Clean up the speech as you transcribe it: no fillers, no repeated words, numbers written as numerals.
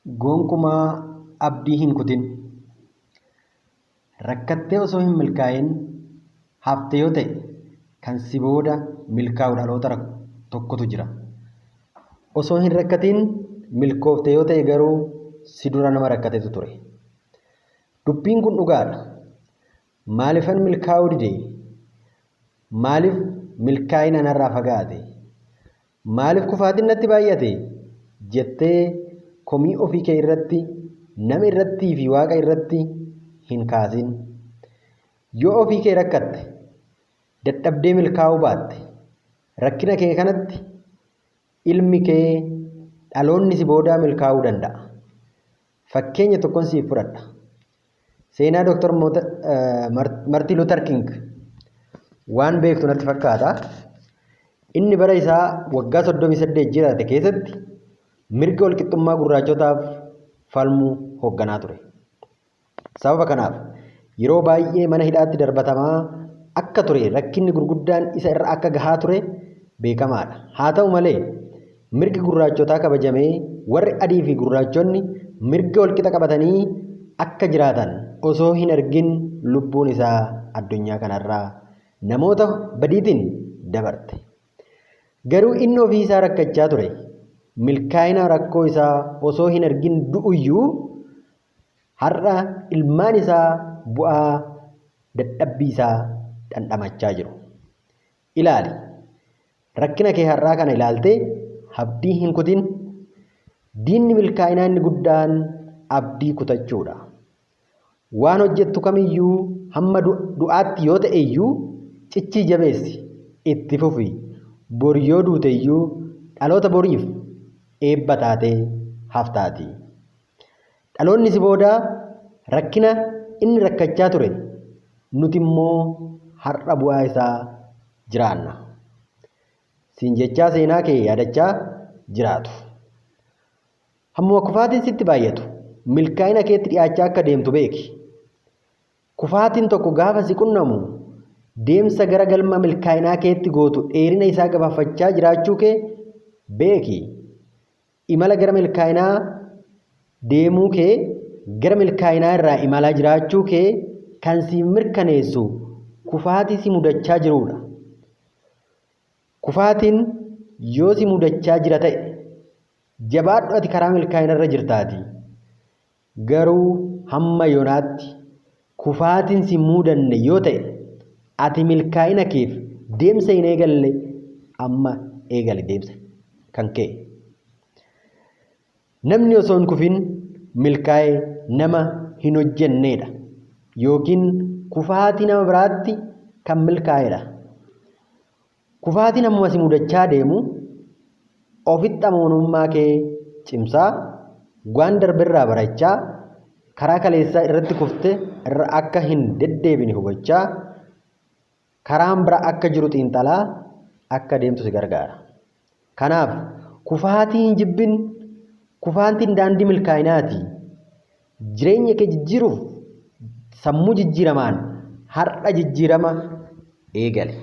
Gonkumaa abdii hin kutin. Rakkattee osoo hin milkaa'in hafte yoo ta'e kan si booda milkaa'u dhaloota tokkotu jira. Osoo hin rakkatin milkoofte yoo ta'e garuu si dura nama rakkatetu ture. Dubbiin kun dhugaadha. Maaliifan milkaa'uu dide? Maaliif milkaa'ina narraa fagaate? Maaliif kufaatiin natti baay'ate? Jettee komii ofii kee irratti, nama irrattii fi waaqa irratti hin kaasin. Yoo ofii kee rakkatte, dadhabdee milkaa'uu baatte, rakkina kee kanatti ilmi kee dhaloonni si boodaa milkaa'uu danda'a. Fakkeenya tokkoon siif fudhadha. Seenaa Dr. Martin Luther King waan beektu natti fakkaata. Inni bara isaa waggaa 38 jiraate keessatti mirga walqixxummaa gurraachotaaf falmuu hoogganaa ture. Sababa kanaaf yeroo baay'ee mana hidhaatti darbatamaa akka ture, rakkinni gurguddaan isa irra akka gahaa ture beekamaadha. Haa ta'u malee mirgi gurraachotaa kabajamee warri adii fi gurraachonni mirga walqixa qabatanii akka jiraatan osoo hin argin lubbuun isaa addunyaa kanarraa namoota badiitiin dabarte. Garuu inni ofii isaa rakkachaa ture. Milkaa'ina rakkoo isaa osoo hin argin du'uyyuu har'a ilmaan isaa bu'aa dadhabbii isaa dhandhamachaa jiru. Ilaali. Rakkina kee har'aa kana ilaaltee abdii hin kutin. Diinni milkaa'inaa inni guddaan abdii kutachuudha. Waan hojjettu kamiyyuu hamma du'aatti yoo ta'e iyyuu cichii jabeessi, itti fufi. Bor yoo duute iyyuu dhaloota boriif eebba taatee haftaati. Dhaloonni si boodaa rakkina inni rakkachaa ture, nuti immoo har'a bu'aa isaa jiraanna. Siin jechaa seenaa kee yaadachaa jiraatu. Hammuma kufaatiin sitti baay'atu milkaa'ina keetti dhiyaachaa akka deemtu beeki. Kufaatiin tokko gaafa si qunnamu deemsa gara galma milkaa'inaa keetti gootu dheerina isaa gabaafachaa jiraachuu kee beeki. Imala gara milkaa'inaa deemuu kee, gara milkaa'inaa irraa imalaa jiraachuu kee kan si mirkaneessu kufaatii si mudachaa jirudha. Kufaatiin yoo si mudachaa jira ta'e jabaadhu, ati karaa milkaa'ina irra jirtaati. Garuu hamma yoonaatti kufaatiin si mudanne yoo ta'e ati milkaa'ina keef deemsa hin eegalle amma eegale deemsa kan kee. Namni osoo hin kufin milkaa'ee nama hin hojjennedha. Yookiin kufaatii nama biraatti kan milkaa'edha. Kufaatiin ammuma si mudachaa deemu ofitti amanamummaa kee cimsaa, waan darberraa barachaa, karaa kaleessaa irratti kufte irra akka hin deddeebine hubachaa, karaan bira akka jiru xiinxalaa akka deemtu si gargaara. Kanaaf kufaatii hin jibbin. Kufaatiin daandii milkaa'inaati. Jireenya kee jijjiiruuf sammuu jijjiiramaan har'a jijjiirama eegale.